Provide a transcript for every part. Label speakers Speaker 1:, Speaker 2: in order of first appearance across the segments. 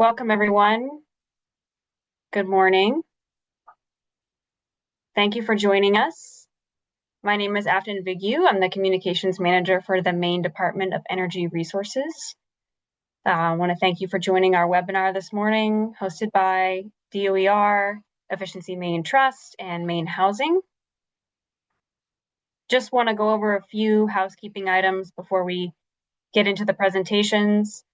Speaker 1: Welcome, everyone. Good morning. Thank you for joining us. My name is Afton Vigu. I'm the Communications Manager for the Maine Department of Energy Resources. I want to thank you for joining our webinar this morning, hosted by DOER, Efficiency Maine Trust, and MaineHousing. Just want to go over a few housekeeping items before we get into the presentations.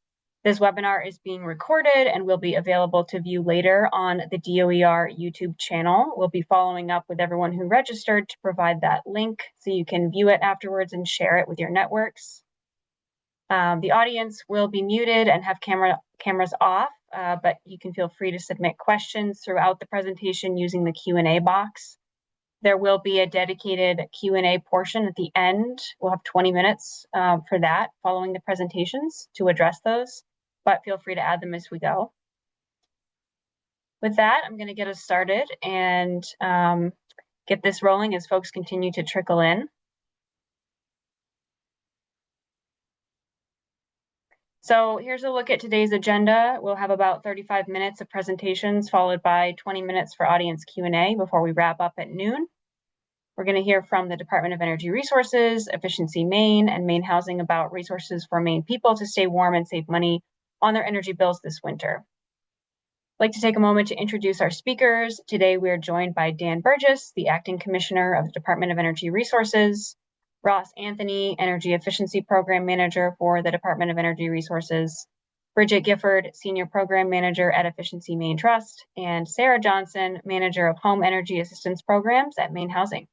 Speaker 1: This webinar is being recorded and will be available to view later on the DOER YouTube channel. We'll be following up with everyone who registered to provide that link so you can view it afterwards and share it with your networks. The audience will be muted and have cameras off, but you can feel free to submit questions throughout the presentation using the Q&A box. There will be a dedicated Q&A portion at the end. We'll have 20 minutes for that following the presentations to address those, but feel free to add them as we go. With that, I'm going to get us started and get this rolling as folks continue to trickle in. So here's a look at today's agenda. We'll have about 35 minutes of presentations followed by 20 minutes for audience Q&A before we wrap up at noon. We're going to hear from the Department of Energy Resources, Efficiency Maine, and MaineHousing about resources for Maine people to stay warm and save money on their energy bills this winter. I'd like to take a moment to introduce our speakers. Today, we are joined by Dan Burgess, the Acting Commissioner of the Department of Energy Resources, Ross Anthony, Energy Efficiency Program Manager for the Department of Energy Resources, Bridget Gifford, Senior Program Manager at Efficiency Maine Trust, and Sarah Johnson, Manager of Home Energy Assistance Programs at MaineHousing.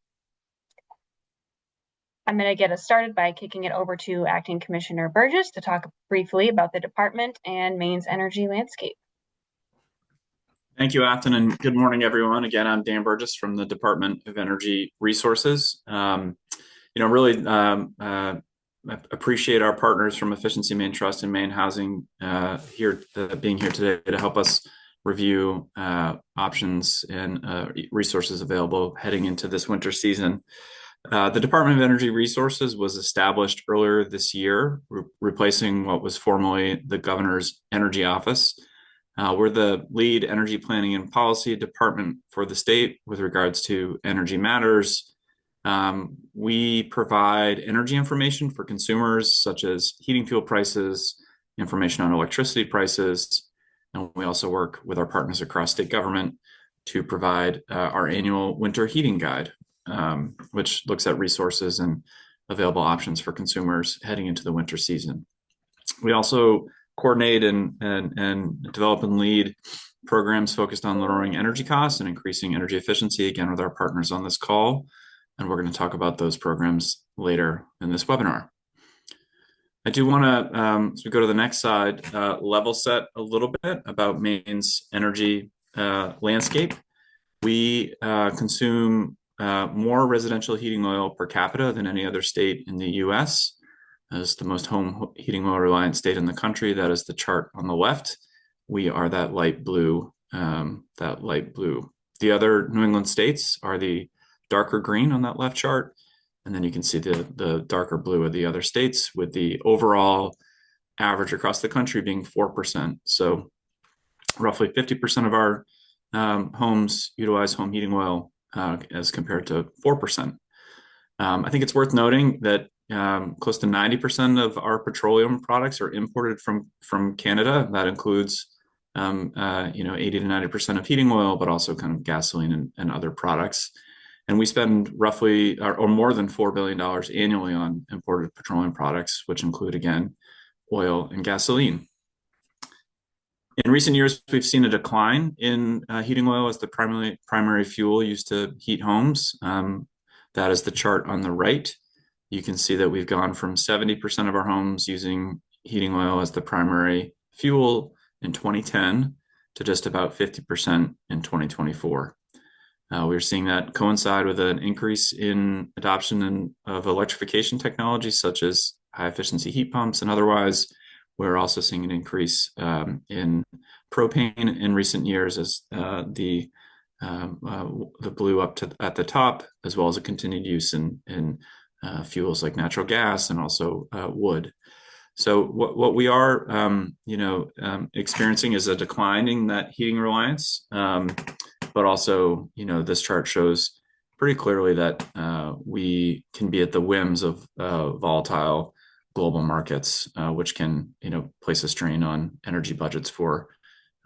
Speaker 1: I'm going to get us started by kicking it over to Acting Commissioner Burgess to talk briefly about the department and Maine's energy landscape.
Speaker 2: Thank you, Afton, and good morning, everyone. Again, I'm Dan Burgess from the Department of Energy Resources. Really appreciate our partners from Efficiency Maine Trust and MaineHousing being here today to help us review options and resources available heading into this winter season. The Department of Energy Resources was established earlier this year, replacing what was formerly the Governor's Energy Office. We're the lead energy planning and policy department for the state with regards to energy matters. We provide energy information for consumers, such as heating fuel prices, information on electricity prices, and we also work with our partners across state government to provide our annual winter heating guide, which looks at resources and available options for consumers heading into the winter season. We also coordinate and develop and lead programs focused on lowering energy costs and increasing energy efficiency, again, with our partners on this call. And we're going to talk about those programs later in this webinar. I do want to, as we go to the next slide, level set a little bit about Maine's energy landscape. We consume more residential heating oil per capita than any other state in the U.S. As the most home heating oil reliant state in the country. That is the chart on the left. We are that light blue. The other New England states are the darker green on that left chart. And then you can see the darker blue of the other states, with the overall average across the country being 4%. So roughly 50% of our homes utilize home heating oil as compared to 4%. I think it's worth noting that close to 90% of our petroleum products are imported from Canada. That includes 80 to 90% of heating oil, but also kind of gasoline and other products. And we spend roughly or more than $4 billion annually on imported petroleum products, which include, again, oil and gasoline. In recent years, we've seen a decline in heating oil as the primary fuel used to heat homes. That is the chart on the right. You can see that we've gone from 70% of our homes using heating oil as the primary fuel in 2010 to just about 50% in 2024. We're seeing that coincide with an increase in adoption of electrification technologies such as high efficiency heat pumps and otherwise. We're also seeing an increase in propane in recent years as the blue at the top, as well as a continued use in fuels like natural gas and also wood. So what we are, experiencing is a decline in that heating reliance, but also, this chart shows pretty clearly that we can be at the whims of volatile global markets, which can, place a strain on energy budgets for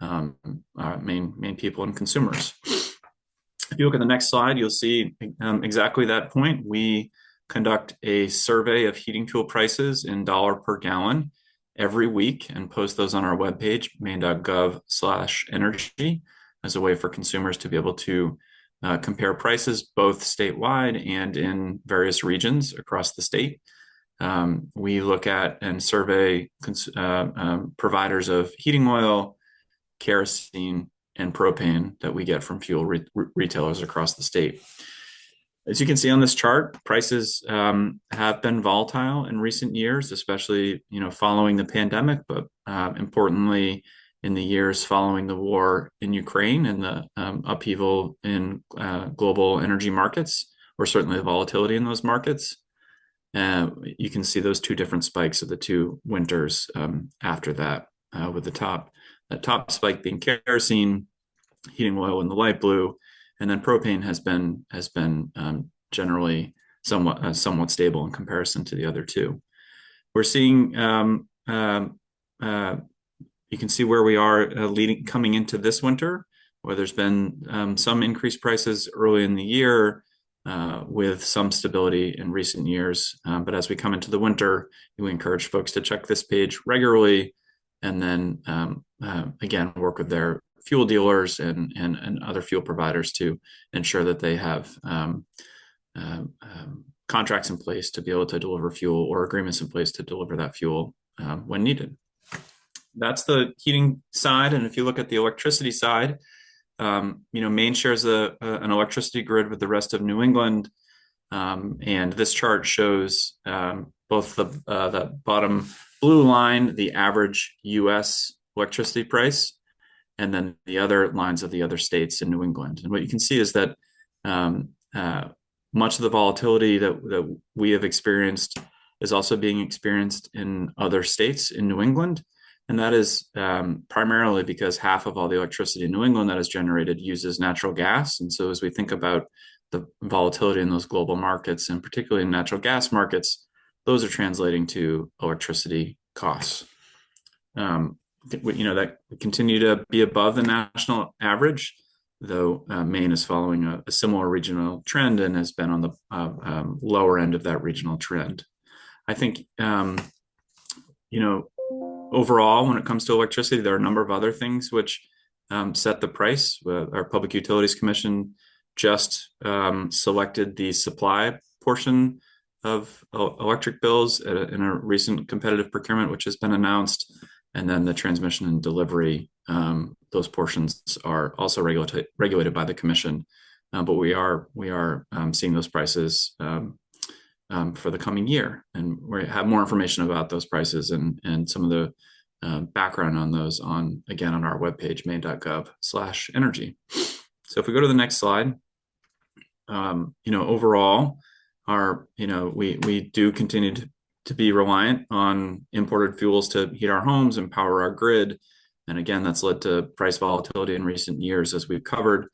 Speaker 2: Maine people and consumers. If you look at the next slide, you'll see exactly that point. We conduct a survey of heating fuel prices in dollar per gallon every week and post those on our webpage, maine.gov/energy, as a way for consumers to be able to compare prices both statewide and in various regions across the state. We look at and survey providers of heating oil, kerosene, and propane that we get from fuel retailers across the state. As you can see on this chart, prices have been volatile in recent years, especially following the pandemic, but importantly in the years following the war in Ukraine and the upheaval in global energy markets, or certainly the volatility in those markets. You can see those two different spikes of the two winters after that, with the top spike being kerosene, heating oil in the light blue, and then propane has been generally somewhat stable in comparison to the other two. We're seeing you can see where we are coming into this winter, where there's been some increased prices early in the year, with some stability in recent years. But as we come into the winter, we encourage folks to check this page regularly, and then again work with their fuel dealers and other fuel providers to ensure that they have contracts in place to be able to deliver fuel, or agreements in place to deliver that fuel when needed. That's the heating side. And if you look at the electricity side, Maine shares an electricity grid with the rest of New England. And this chart shows both the bottom blue line, the average US electricity price, and then the other lines of the other states in New England. And what you can see is that much of the volatility that we have experienced is also being experienced in other states in New England. And that is primarily because half of all the electricity in New England that is generated uses natural gas. And so as we think about the volatility in those global markets, and particularly in natural gas markets, those are translating to electricity costs. That continue to be above the national average, though Maine is following a similar regional trend and has been on the lower end of that regional trend. I think, overall, when it comes to electricity, there are a number of other things which set the price. Our Public Utilities Commission just selected the supply portion of electric bills in a recent competitive procurement, which has been announced. And then the transmission and delivery, those portions are also regulated by the commission. But we are seeing those prices for the coming year. And we have more information about those prices and some of the background on those on our webpage, maine.gov/energy. So if we go to the next slide, overall, we do continue to be reliant on imported fuels to heat our homes and power our grid. And again, that's led to price volatility in recent years, as we've covered.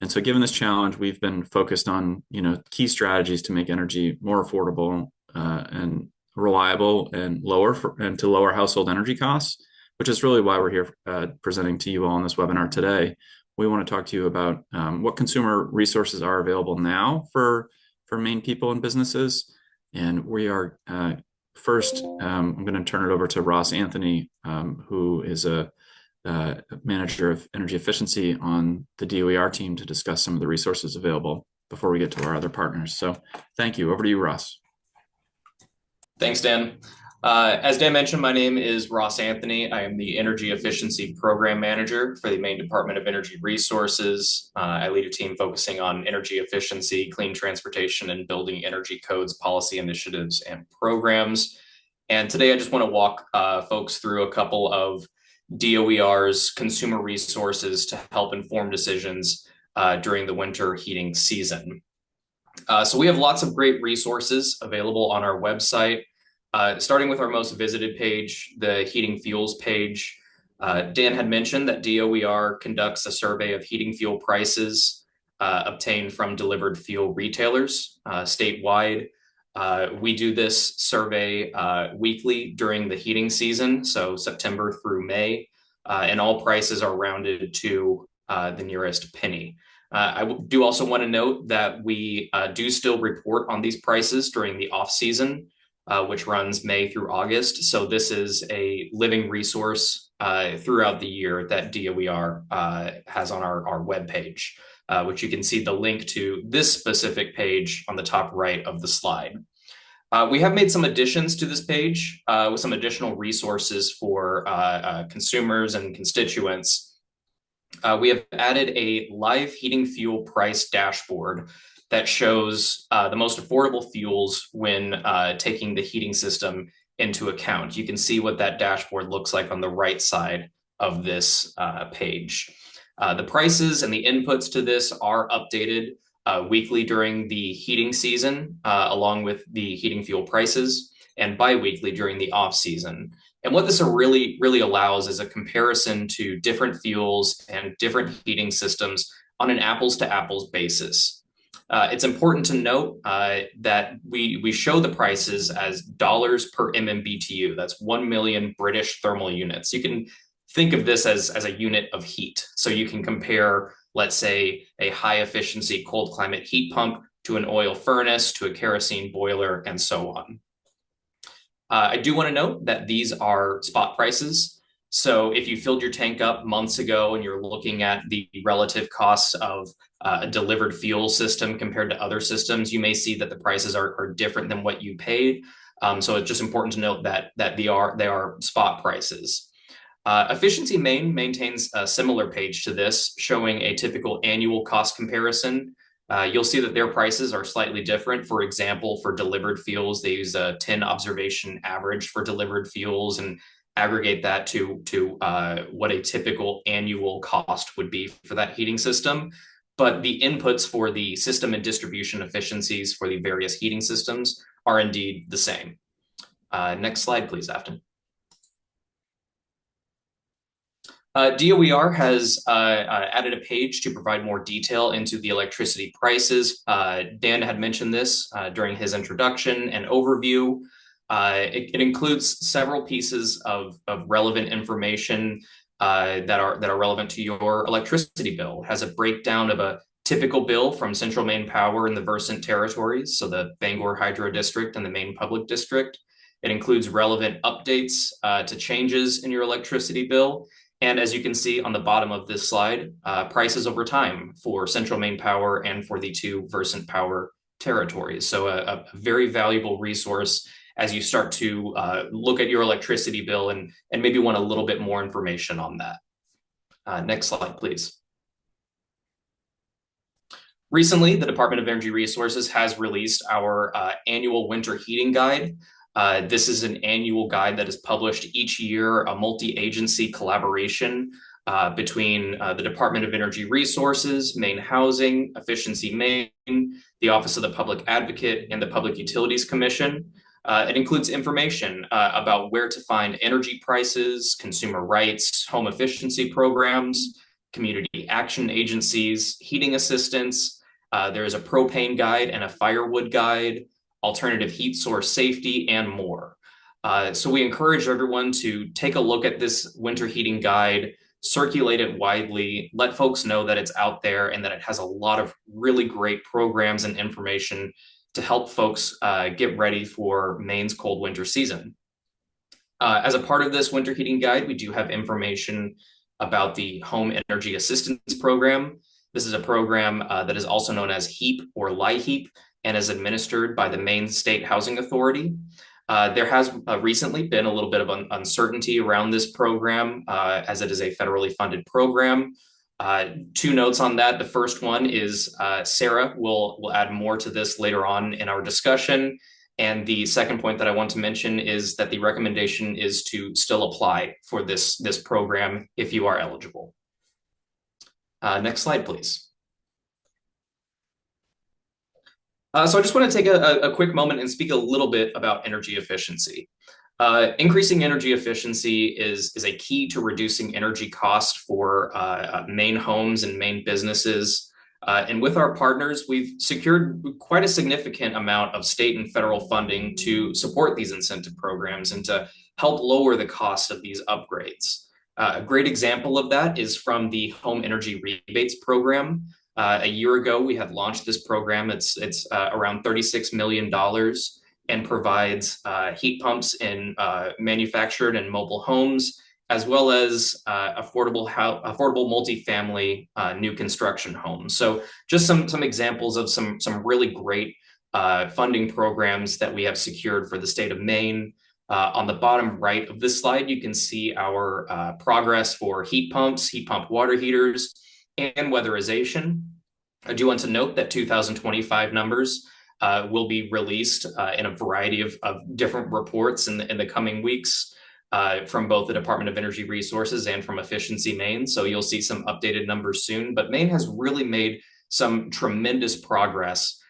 Speaker 2: And so given this challenge, we've been focused on, key strategies to make energy more affordable and reliable and to lower household energy costs, which is really why we're here presenting to you all on this webinar today. We want to talk to you about what consumer resources are available now for Maine people and businesses. And we are first, I'm going to turn it over to Ross Anthony, who is a manager of energy efficiency on the DOER team, to discuss some of the resources available before we get to our other partners. So thank you. Over to you, Ross.
Speaker 3: Thanks, Dan. As Dan mentioned, my name is Ross Anthony. I am the Energy Efficiency Program Manager for the Maine Department of Energy Resources. I lead a team focusing on energy efficiency, clean transportation, and building energy codes, policy initiatives, and programs. And today I just want to walk folks through a couple of DOER's consumer resources to help inform decisions during the winter heating season. So we have lots of great resources available on our website. Starting with our most visited page, the heating fuels page, Dan had mentioned that DOER conducts a survey of heating fuel prices obtained from delivered fuel retailers statewide. We do this survey weekly during the heating season, so September through May, and all prices are rounded to the nearest penny. I do also want to note that we do still report on these prices during the off season, which runs May through August. So this is a living resource throughout the year that DOER has on our webpage, which you can see the link to this specific page on the top right of the slide. We have made some additions to this page with some additional resources for consumers and constituents. We have added a live heating fuel price dashboard that shows the most affordable fuels when taking the heating system into account. You can see what that dashboard looks like on the right side of this page. The prices and the inputs to this are updated weekly during the heating season, along with the heating fuel prices, and bi-weekly during the off season. And what this really allows is a comparison to different fuels and different heating systems on an apples to apples basis. It's important to note that we show the prices as dollars per MMBTU. That's 1 million British thermal units. You can think of this as a unit of heat. So you can compare, let's say, a high efficiency cold climate heat pump to an oil furnace, to a kerosene boiler, and so on. I do want to note that these are spot prices. So if you filled your tank up months ago and you're looking at the relative costs of a delivered fuel system compared to other systems, you may see that the prices are different than what you paid. So it's just important to note that they are spot prices. Efficiency Maine maintains a similar page to this, showing a typical annual cost comparison. You'll see that their prices are slightly different. For example, for delivered fuels, they use a 10 observation average for delivered fuels and aggregate that to what a typical annual cost would be for that heating system. But the inputs for the system and distribution efficiencies for the various heating systems are indeed the same. Next slide, please, Afton. DOER has added a page to provide more detail into the electricity prices. Dan had mentioned this during his introduction and overview. It includes several pieces of relevant information that are relevant to your electricity bill. It has a breakdown of a typical bill from Central Maine Power and the Versant territories, so the Bangor Hydro District and the Maine Public District. It includes relevant updates to changes in your electricity bill. And as you can see on the bottom of this slide, prices over time for Central Maine Power and for the two Versant Power territories. So a very valuable resource as you start to look at your electricity bill and maybe want a little bit more information on that. Next slide, please. Recently, the Department of Energy Resources has released our annual winter heating guide. This is an annual guide that is published each year, a multi-agency collaboration between the Department of Energy Resources, MaineHousing, Efficiency Maine, the Office of the Public Advocate, and the Public Utilities Commission. It includes information about where to find energy prices, consumer rights, home efficiency programs, community action agencies, heating assistance. There is a propane guide and a firewood guide, alternative heat source safety, and more. So we encourage everyone to take a look at this winter heating guide, circulate it widely, let folks know that it's out there and that it has a lot of really great programs and information to help folks get ready for Maine's cold winter season. As a part of this winter heating guide, we do have information about the Home Energy Assistance Program. This is a program that is also known as HEAP or LIHEAP, and is administered by the Maine State Housing Authority. There has recently been a little bit of uncertainty around this program as it is a federally funded program. Two notes on that. The first one is Sarah will add more to this later on in our discussion. And the second point that I want to mention is that the recommendation is to still apply for this program if you are eligible. Next slide, please. So I just want to take a quick moment and speak a little bit about energy efficiency. Increasing energy efficiency is a key to reducing energy cost for Maine homes and Maine businesses. And with our partners, we've secured quite a significant amount of state and federal funding to support these incentive programs and to help lower the cost of these upgrades. A great example of that is from the Home Energy Rebates Program. A year ago, we had launched this program. It's around $36 million and provides heat pumps in manufactured and mobile homes, as well as affordable multifamily new construction homes. So just some examples of some really great funding programs that we have secured for the state of Maine. On the bottom right of this slide, you can see our progress for heat pumps, heat pump water heaters, and weatherization. I do want to note that 2025 numbers will be released in a variety of different reports in the coming weeks from both the Department of Energy Resources and from Efficiency Maine. So you'll see some updated numbers soon. But Maine has really made some tremendous progress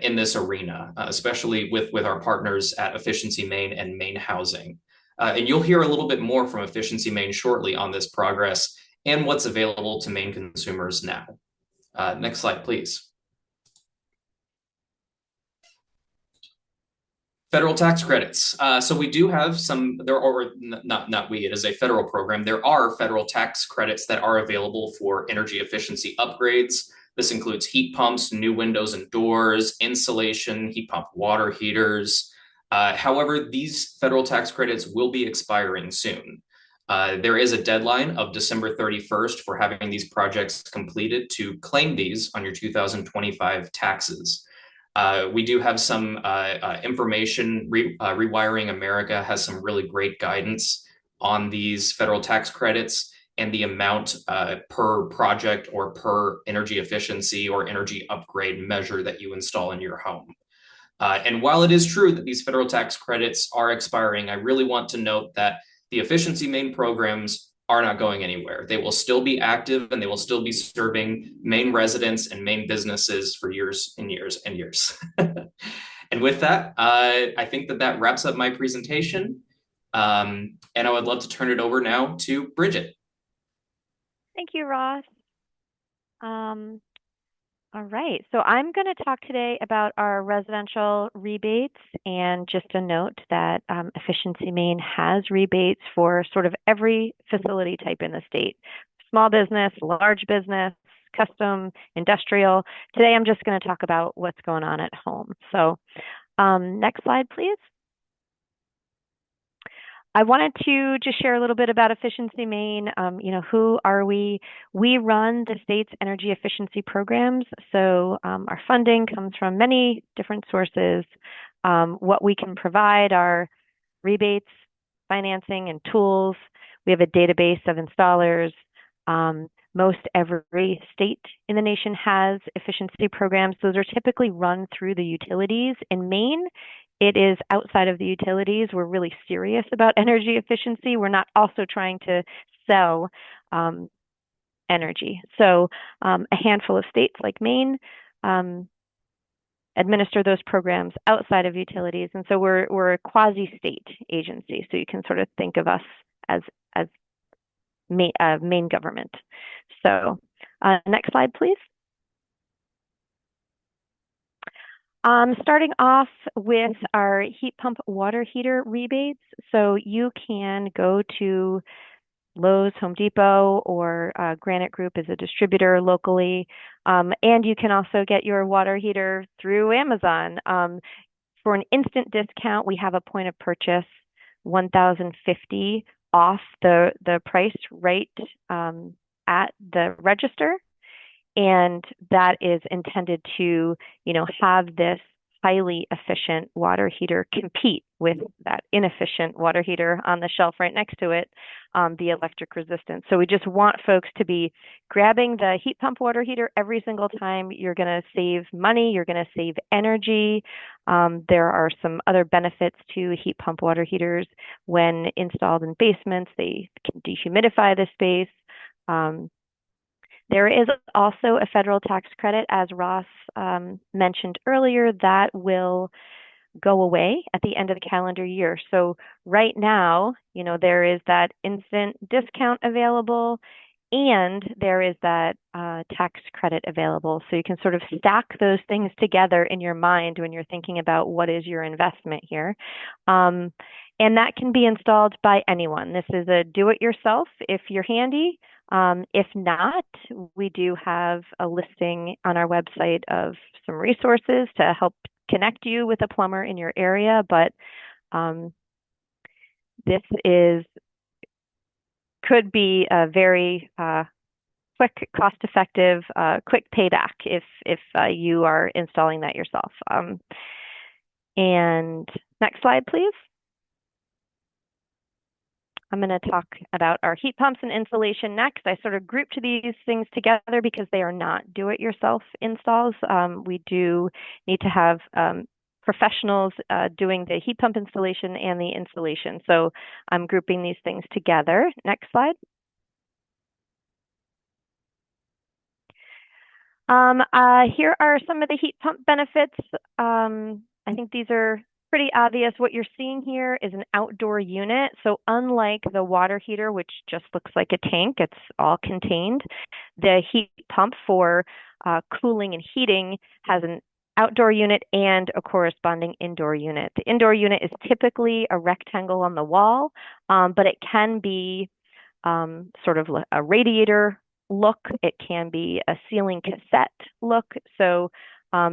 Speaker 3: in this arena, especially with our partners at Efficiency Maine and MaineHousing. And you'll hear a little bit more from Efficiency Maine shortly on this progress and what's available to Maine consumers now. Next slide, please. Federal tax credits. So we do have some, not we, it is a federal program. There are federal tax credits that are available for energy efficiency upgrades. This includes heat pumps, new windows and doors, insulation, heat pump water heaters. However, these federal tax credits will be expiring soon. There is a deadline of December 31st for having these projects completed to claim these on your 2025 taxes. We do have some information. Rewiring America has some really great guidance on these federal tax credits and the amount per project or per energy efficiency or energy upgrade measure that you install in your home. And while it is true that these federal tax credits are expiring, I really want to note that the Efficiency Maine programs are not going anywhere. They will still be active and they will still be serving Maine residents and Maine businesses for years and years and years. And with that, I think that wraps up my presentation. And I would love to turn it over now to Bridget.
Speaker 4: Thank you, Ross. All right, so I'm going to talk today about our residential rebates, and just a note that Efficiency Maine has rebates for sort of every facility type in the state. Small business, large business, custom, industrial. Today I'm just going to talk about what's going on at home. So next slide, please. I wanted to just share a little bit about Efficiency Maine. Who are we? We run the state's energy efficiency programs. So our funding comes from many different sources. What we can provide are rebates, financing, and tools. We have a database of installers. Most every state in the nation has efficiency programs. Those are typically run through the utilities. In Maine, it is outside of the utilities. We're really serious about energy efficiency. We're not also trying to sell energy. So a handful of states like Maine administer those programs outside of utilities. And so we're a quasi-state agency. So you can sort of think of us as Maine government. So next slide, please. Starting off with our heat pump water heater rebates. So you can go to Lowe's, Home Depot, or Granite Group is a distributor locally. And you can also get your water heater through Amazon. For an instant discount, we have a point of purchase, $1,050 off the price right at the register. And that is intended to, have this highly efficient water heater compete with that inefficient water heater on the shelf right next to it, the electric resistance. So we just want folks to be grabbing the heat pump water heater every single time. You're going to save money. You're going to save energy. There are some other benefits to heat pump water heaters. When installed in basements, they can dehumidify the space. There is also a federal tax credit, as Ross mentioned earlier, that will go away at the end of the calendar year. So right now, there is that instant discount available, and there is that tax credit available. So you can sort of stack those things together in your mind when you're thinking about what is your investment here. And that can be installed by anyone. This is a do-it-yourself if you're handy. If not, we do have a listing on our website of some resources to help connect you with a plumber in your area. But this could be a very quick, cost-effective, quick payback if you are installing that yourself. And next slide, please. I'm going to talk about our heat pumps and insulation next. I sort of grouped these things together because they are not do-it-yourself installs. We do need to have professionals doing the heat pump installation and the installation. So I'm grouping these things together. Next slide. Here are some of the heat pump benefits. I think these are pretty obvious. What you're seeing here is an outdoor unit. So unlike the water heater, which just looks like a tank, it's all contained, the heat pump for cooling and heating has an outdoor unit and a corresponding indoor unit. The indoor unit is typically a rectangle on the wall, but it can be sort of a radiator look. It can be a ceiling cassette look. So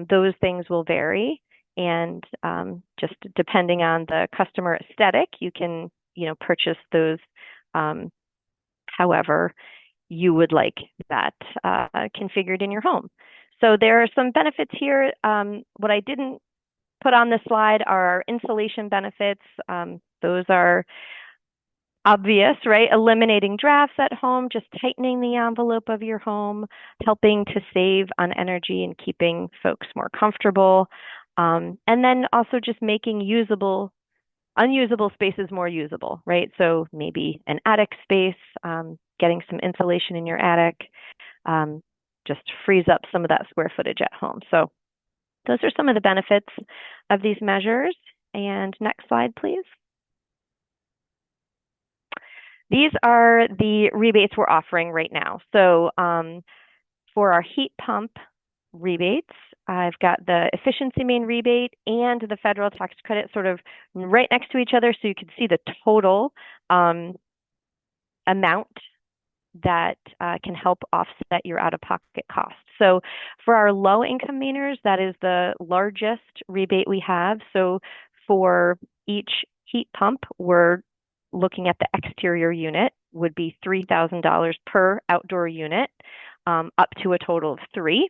Speaker 4: those things will vary. And just depending on the customer aesthetic, you can, purchase those however you would like that configured in your home. So there are some benefits here. What I didn't put on this slide are our insulation benefits. Those are obvious, right? Eliminating drafts at home, just tightening the envelope of your home, helping to save on energy and keeping folks more comfortable. And then also just making unusable spaces more usable, right? So maybe an attic space, getting some insulation in your attic, just frees up some of that square footage at home. So those are some of the benefits of these measures. And next slide, please. These are the rebates we're offering right now. So for our heat pump rebates, I've got the Efficiency Maine rebate and the federal tax credit sort of right next to each other, so you can see the total amount that can help offset your out-of-pocket costs. So for our low-income Mainers, that is the largest rebate we have. So for each heat pump, we're looking at the exterior unit would be $3,000 per outdoor unit, up to a total of 3.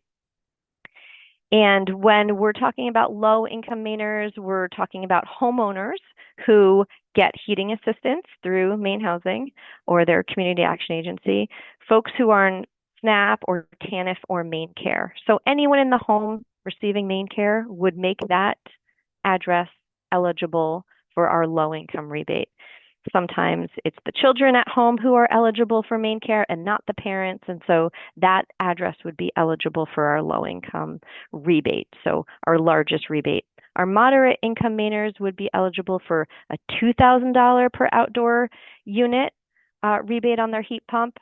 Speaker 4: And when we're talking about low-income Mainers, we're talking about homeowners who get heating assistance through MaineHousing or their community action agency, folks who are in SNAP or TANF or MaineCare. So anyone in the home receiving MaineCare would make that address eligible for our low-income rebate. Sometimes it's the children at home who are eligible for MaineCare and not the parents. And so that address would be eligible for our low-income rebate, so our largest rebate. Our moderate income Mainers would be eligible for a $2,000 per outdoor unit rebate on their heat pump.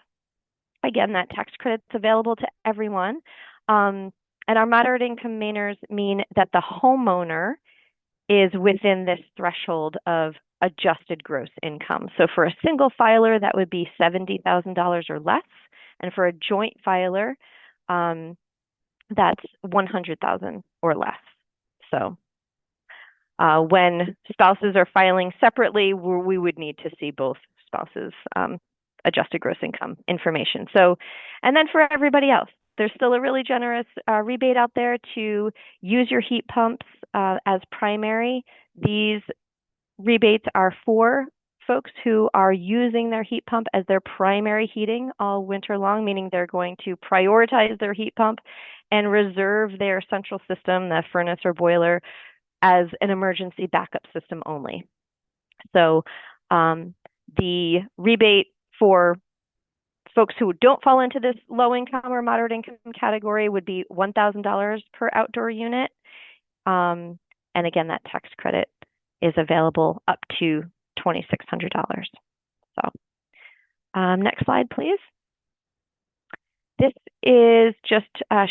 Speaker 4: Again, that tax credit's available to everyone. And our moderate income Mainers mean that the homeowner is within this threshold of adjusted gross income. So for a single filer, that would be $70,000 or less. And for a joint filer, that's $100,000 or less. So when spouses are filing separately, we would need to see both spouses' adjusted gross income information. So, and then for everybody else, there's still a really generous rebate out there to use your heat pumps as primary. These rebates are for folks who are using their heat pump as their primary heating all winter long, meaning they're going to prioritize their heat pump and reserve their central system, the furnace or boiler, as an emergency backup system only. So the rebate for Folks who don't fall into this low income or moderate income category would be $1,000 per outdoor unit. And again, that tax credit is available up to $2,600. So next slide, please. This is just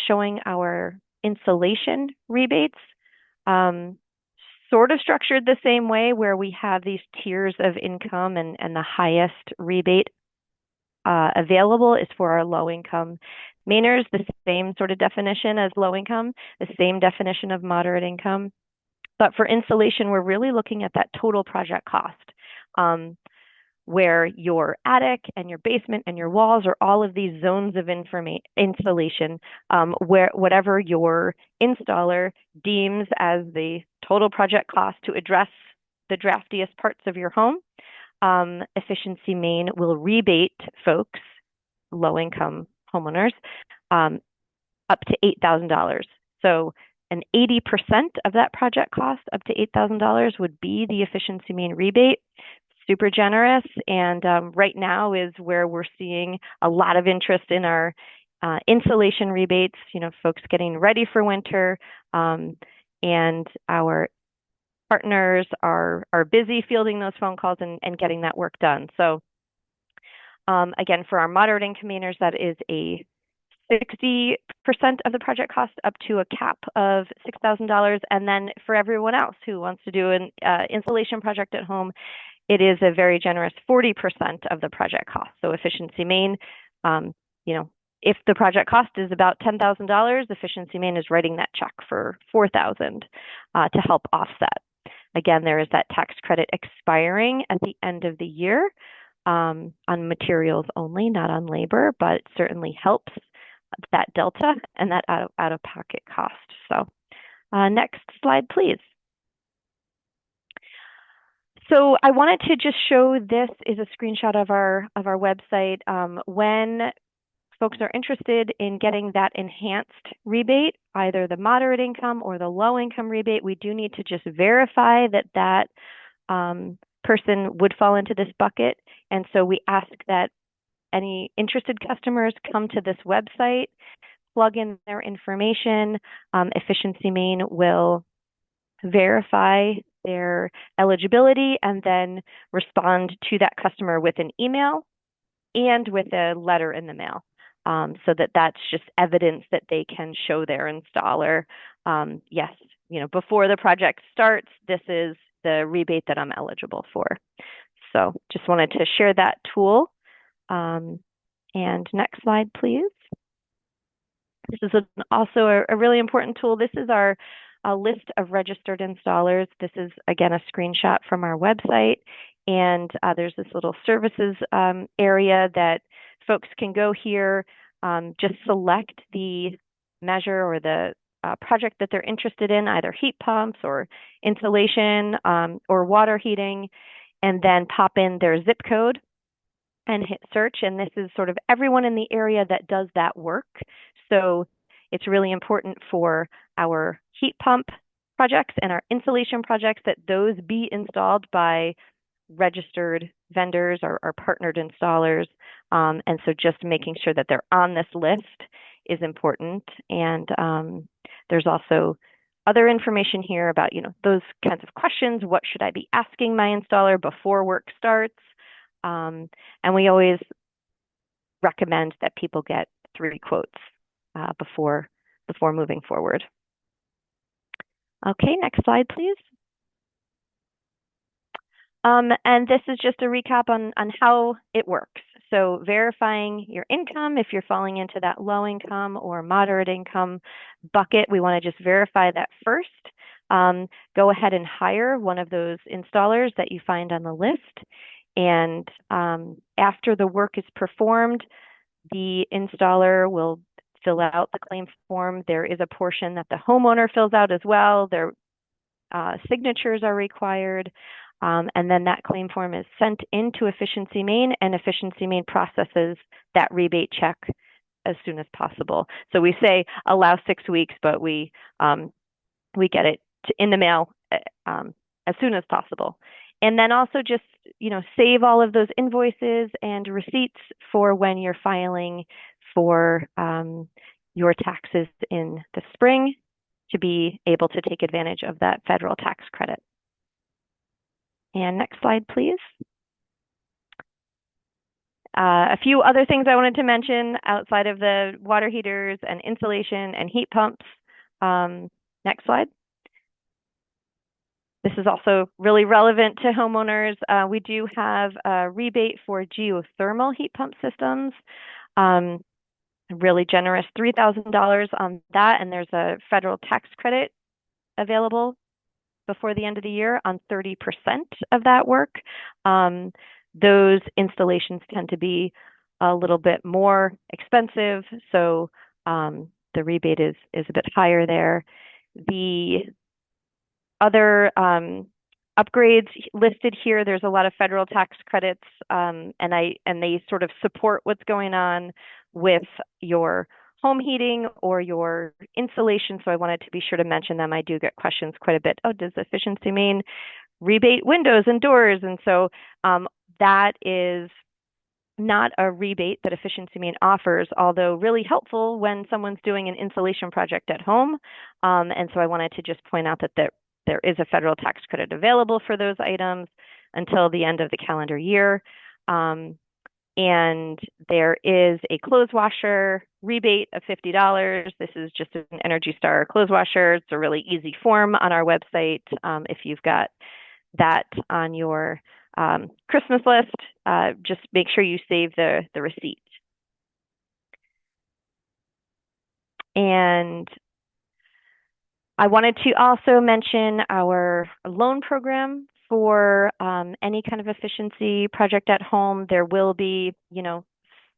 Speaker 4: showing our insulation rebates, sort of structured the same way, where we have these tiers of income, and the highest rebate available is for our low income Mainers, the same sort of definition as low income, the same definition of moderate income. But for insulation, we're really looking at that total project cost, where your attic and your basement and your walls are all of these zones of insulation, where whatever your installer deems as the total project cost to address the draftiest parts of your home. Efficiency Maine will rebate folks, low-income homeowners, up to $8,000. So an 80% of that project cost, up to $8,000, would be the Efficiency Maine rebate. Super generous, and right now is where we're seeing a lot of interest in our insulation rebates, folks getting ready for winter, and our partners are busy fielding those phone calls and getting that work done. So again, for our moderate income Mainers, that is a 60% of the project cost, up to a cap of $6,000. And then for everyone else who wants to do an insulation project at home, it is a very generous 40% of the project cost. So Efficiency Maine, if the project cost is about $10,000, Efficiency Maine is writing that check for $4,000 to help offset. Again, there is that tax credit expiring at the end of the year on materials only, not on labor, but it certainly helps that delta and that out-of-pocket cost. So next slide, please. So I wanted to just show, this is a screenshot of our website. When folks are interested in getting that enhanced rebate, either the moderate income or the low income rebate, we do need to just verify that person would fall into this bucket. And so we ask that any interested customers come to this website, plug in their information. Efficiency Maine will verify their eligibility and then respond to that customer with an email and with a letter in the mail, so that's just evidence that they can show their installer, yes, before the project starts, this is the rebate that I'm eligible for. So just wanted to share that tool. And next slide, please. This is also a really important tool. This is our list of registered installers. This is, again, a screenshot from our website. And there's this little services area that folks can go here, just select the measure or the project that they're interested in, either heat pumps or insulation or water heating, and then pop in their zip code and hit search. And this is sort of everyone in the area that does that work. So it's really important for our heat pump projects and our insulation projects that those be installed by registered vendors or partnered installers. And so just making sure that they're on this list is important. And there's also other information here about, those kinds of questions. What should I be asking my installer before work starts? And we always recommend that people get 3 quotes before moving forward. Okay, next slide, please. And this is just a recap on how it works. So verifying your income, if you're falling into that low income or moderate income bucket, we want to just verify that first. Go ahead and hire one of those installers that you find on the list. And after the work is performed, the installer will fill out the claim form. There is a portion that the homeowner fills out as well. Their signatures are required. And then that claim form is sent into Efficiency Maine, and Efficiency Maine processes that rebate check as soon as possible. So we say allow 6 weeks, but we get it in the mail as soon as possible. And then also just, save all of those invoices and receipts for when you're filing for your taxes in the spring to be able to take advantage of that federal tax credit. And next slide, please. A few other things I wanted to mention outside of the water heaters and insulation and heat pumps. Next slide. This is also really relevant to homeowners. We do have a rebate for geothermal heat pump systems. Really generous $3,000 on that, and there's a federal tax credit available before the end of the year on 30% of that work. Those installations tend to be a little bit more expensive, so the rebate is a bit higher there. The other upgrades listed here, there's a lot of federal tax credits, and they sort of support what's going on with your home heating or your insulation, so I wanted to be sure to mention them. I do get questions quite a bit. Oh, does Efficiency Maine rebate windows and doors? And so that is not a rebate that Efficiency Maine offers, although really helpful when someone's doing an insulation project at home. And so I wanted to just point out that there is a federal tax credit available for those items until the end of the calendar year. And there is a clothes washer rebate of $50. This is just an Energy Star clothes washer. It's a really easy form on our website. If you've got that on your Christmas list, just make sure you save the receipt. And I wanted to also mention our loan program for any kind of efficiency project at home. There will be,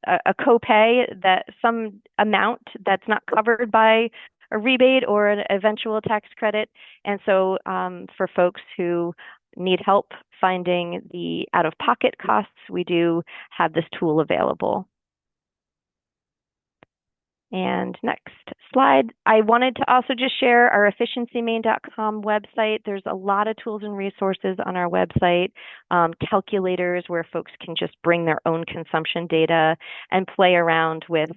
Speaker 4: a copay, that some amount that's not covered by a rebate or an eventual tax credit. And so for folks who need help finding the out-of-pocket costs, we do have this tool available. And next slide. I wanted to also just share our efficiencymaine.com website. There's a lot of tools and resources on our website, calculators where folks can just bring their own consumption data and play around with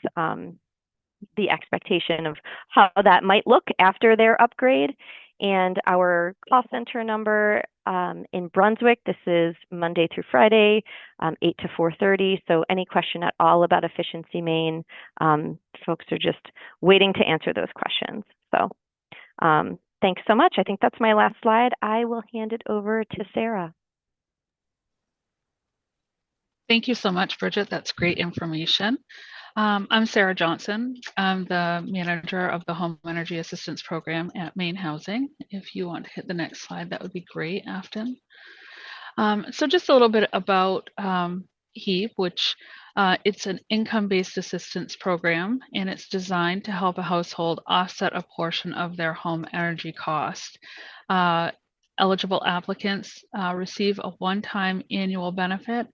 Speaker 4: the expectation of how that might look after their upgrade. And our call center number in Brunswick, this is Monday through Friday, 8 to 4:30. So any question at all about Efficiency Maine, folks are just waiting to answer those questions. So thanks so much. I think that's my last slide. I will hand it over to Sarah.
Speaker 5: Thank you so much, Bridget. That's great information. I'm Sarah Johnson. I'm the manager of the Home Energy Assistance Program at MaineHousing. If you want to hit the next slide, that would be great, Afton. So just a little bit about HEAP, which it's an income-based assistance program, and it's designed to help a household offset a portion of their home energy cost. Eligible applicants receive a one-time annual benefit.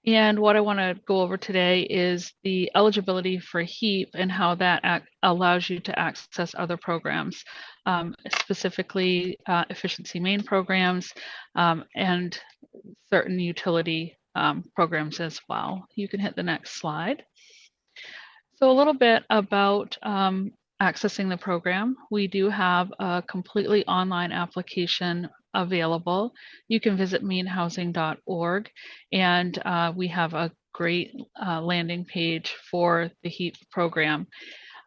Speaker 5: And what I want to go over today is the eligibility for HEAP and how that allows you to access other programs, specifically Efficiency Maine programs and certain utility programs as well. You can hit the next slide. So a little bit about accessing the program. We do have a completely online application available. You can visit MaineHousing.org, and we have a great landing page for the HEAP program.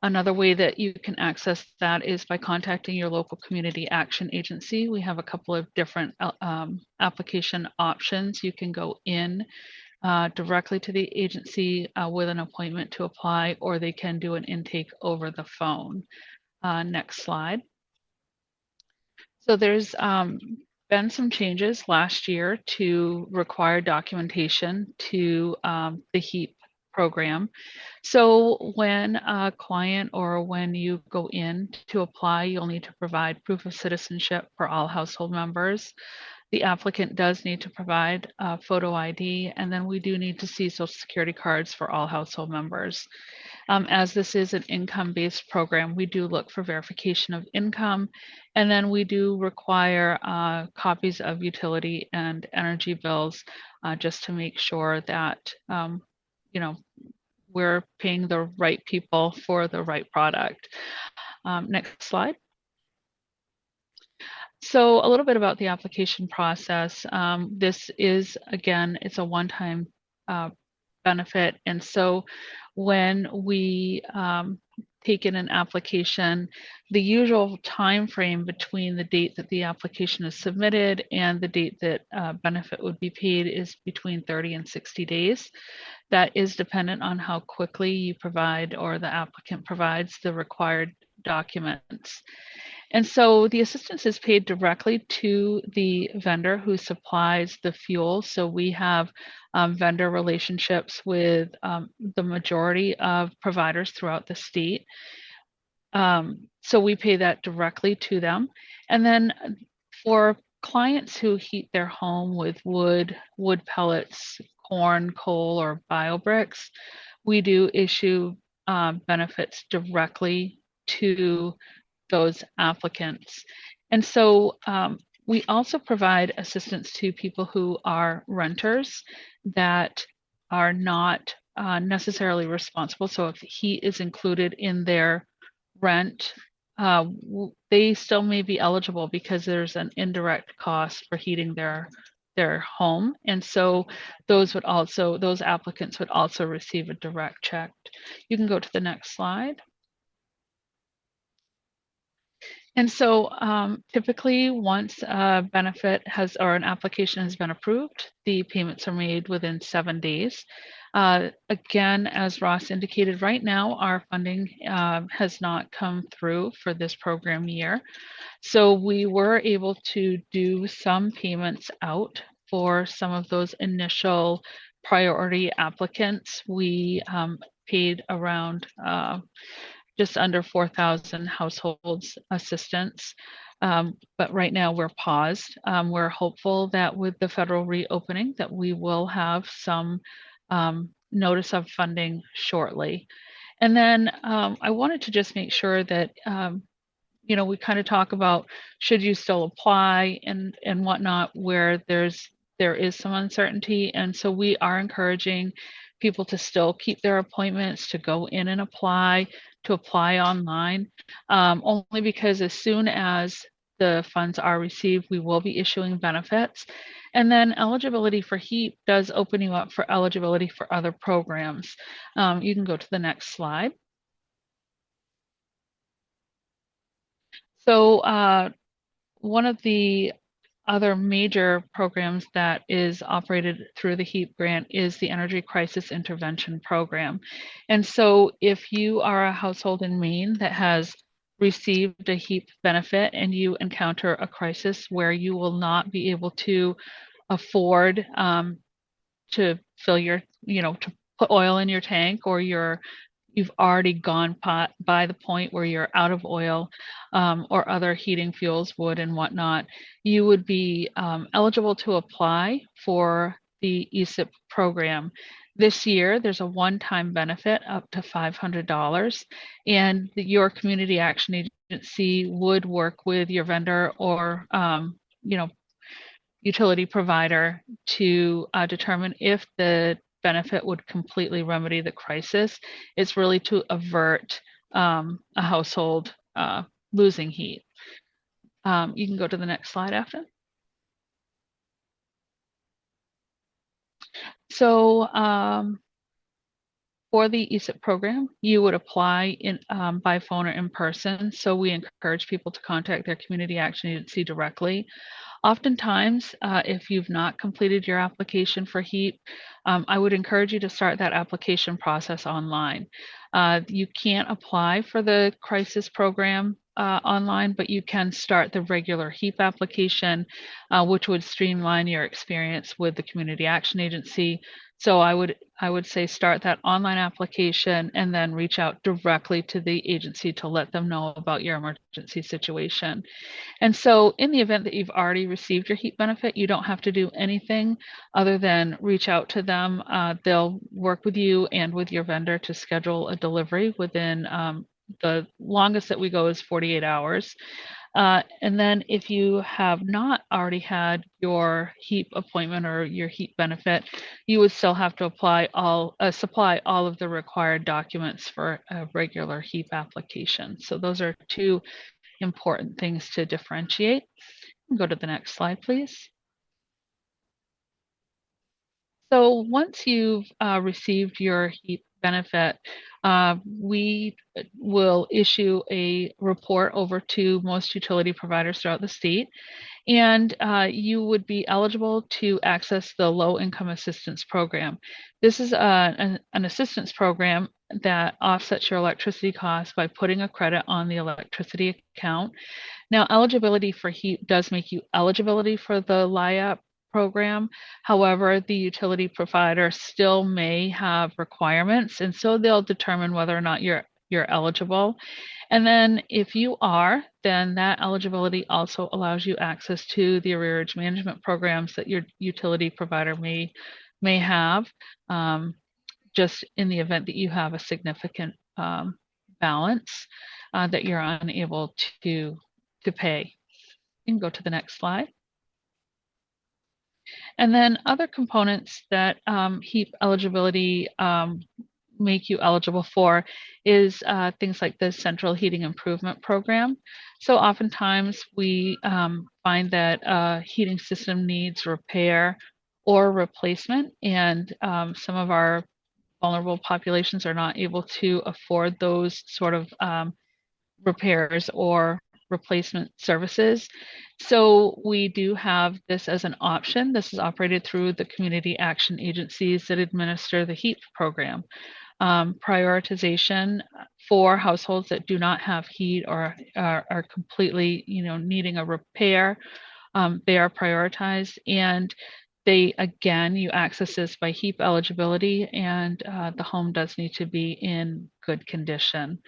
Speaker 5: Another way that you can access that is by contacting your local community action agency. We have a couple of different application options. You can go in directly to the agency with an appointment to apply, or they can do an intake over the phone. Next slide. So there's been some changes last year to require documentation to the HEAP program. So when a client or when you go in to apply, you'll need to provide proof of citizenship for all household members. the applicant does need to provide photo ID, and then we do need to see Social Security cards for all household members. As this is an income-based program, we do look for verification of income, and then we do require copies of utility and energy bills just to make sure that we're paying the right people for the right product. Next slide. So a little bit about the application process. This is, again, it's a one-time benefit. And so when we take in an application, the usual time frame between the date that the application is submitted and the date that benefit would be paid is between 30 and 60 days. That is dependent on how quickly you provide or the applicant provides the required documents. And so the assistance is paid directly to the vendor who supplies the fuel. So we have vendor relationships with the majority of providers throughout the state. So we pay that directly to them. And then for clients who heat their home with wood pellets, corn, coal, or biobricks, we do issue benefits directly to those applicants. And so we also provide assistance to people who are renters that are not necessarily responsible. So if heat is included in their rent, they still may be eligible because there's an indirect cost for heating their home. And so those applicants would also receive a direct check. You can go to the next slide. And so typically once a benefit or an application has been approved, the payments are made within 7 days. Again, as Ross indicated, right now our funding has not come through for this program year. So we were able to do some payments out for some of those initial priority applicants. We paid around just under 4,000 households assistance. But right now we're paused. We're hopeful that with the federal reopening that we will have some notice of funding shortly. And then I wanted to just make sure that we kind of talk about should you still apply and whatnot where there is some uncertainty. And so we are encouraging people to still keep their appointments, to go in and apply, to apply online, only because as soon as the funds are received, we will be issuing benefits. And then eligibility for HEAP does open you up for eligibility for other programs. You can go to the next slide. So one of the other major programs that is operated through the HEAP grant is the Energy Crisis Intervention Program. And so if you are a household in Maine that has received a HEAP benefit and you encounter a crisis where you will not be able to afford to fill to put oil in your tank, or you've already gone by the point where you're out of oil or other heating fuels, wood and whatnot, you would be eligible to apply for the ESIP program. This year, there's a one-time benefit up to $500, and your community action agency would work with your vendor or utility provider to determine if the benefit would completely remedy the crisis. It's really to avert a household losing heat. You can go to the next slide after. So for the ESIP program, you would apply by phone or in person. So we encourage people to contact their community action agency directly. Oftentimes, if you've not completed your application for HEAP, I would encourage you to start that application process online. You can't apply for the crisis program online, but you can start the regular HEAP application, which would streamline your experience with the Community Action Agency. So I would say start that online application and then reach out directly to the agency to let them know about your emergency situation. And so in the event that you've already received your HEAP benefit, you don't have to do anything other than reach out to them. They'll work with you and with your vendor to schedule a delivery within the longest that we go is 48 hours. And then if you have not already had your HEAP appointment or your HEAP benefit, you would still have to supply all of the required documents for a regular HEAP application. So those are two important things to differentiate. Go to the next slide, please. So once you've received your HEAP benefit, we will issue a report over to most utility providers throughout the state, and you would be eligible to access the Low Income Assistance Program. This is an assistance program that offsets your electricity costs by putting a credit on the electricity account. Now, eligibility for HEAP does make you eligibility for the LIAP program. However, the utility provider still may have requirements, and so they'll determine whether or not you're eligible. And then if you are, then that eligibility also allows you access to the arrearage management programs that your utility provider may have, just in the event that you have a significant balance that you're unable to pay. You can go to the next slide. And then other components that HEAP eligibility make you eligible for is things like the Central Heating Improvement Program. So oftentimes we find that a heating system needs repair or replacement, and some of our vulnerable populations are not able to afford those sort of repairs or replacement services. So we do have this as an option. This is operated through the community action agencies that administer the HEAP program. Prioritization for households that do not have heat or are completely, needing a repair, they are prioritized, and you access this by HEAP eligibility, and the home does need to be in good condition.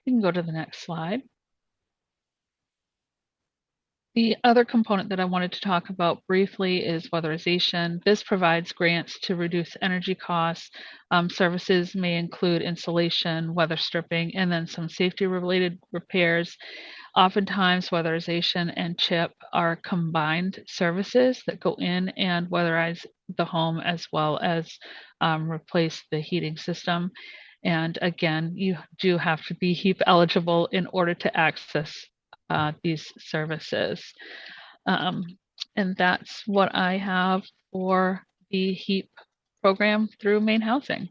Speaker 5: You can go to the next slide. The other component that I wanted to talk about briefly is weatherization. This provides grants to reduce energy costs. Services may include insulation, weather stripping, and then some safety-related repairs. Oftentimes, weatherization and CHIP are combined services that go in and weatherize the home as well as replace the heating system. And again, you do have to be HEAP eligible in order to access these services. And that's what I have for the HEAP program through MaineHousing.